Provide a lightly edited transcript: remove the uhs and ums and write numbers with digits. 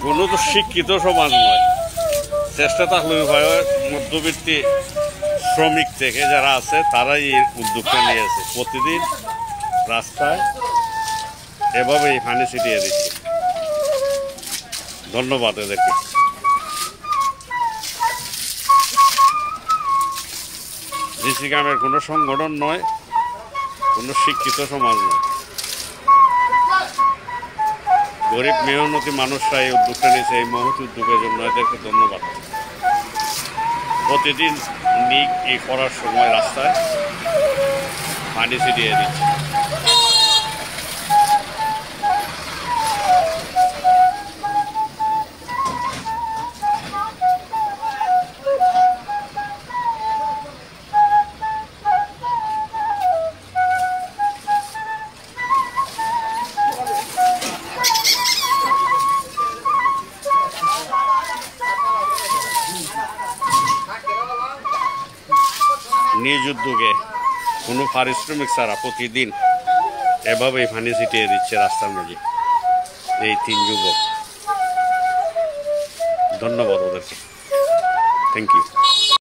কোনো তো শিক্ষিত সমাজ নয়, চেষ্টা থাকলে মধ্যবিত্তি শ্রমিক থেকে যারা আছে তারাই এই উদ্যোগটা নিয়েছে। প্রতিদিন রাস্তায় এভাবেই পানি ছিটিয়ে দিচ্ছে। ধন্যবাদ এদেরকে। ডিসি গ্রামের কোনো সংগঠন নয়, কোনো শিক্ষিত সমাজ নয়, গরিব মেহনতি মানুষরা এই উদ্যোগটা নিয়েছে। এই মহৎ উদ্যোগের জন্য এদেরকে ধন্যবাদ। প্রতিদিন নিক এই করার সময় রাস্তায় পানি ছিটিয়ে দিচ্ছে। নিজ উদ্যোগে কোনো পারিশ্রমিক ছাড়া প্রতিদিন এভাবেই পানি ছিটিয়ে দিচ্ছে রাস্তার মাঝে এই 3 যুবক। ধন্যবাদ ওদেরকে। Thank you.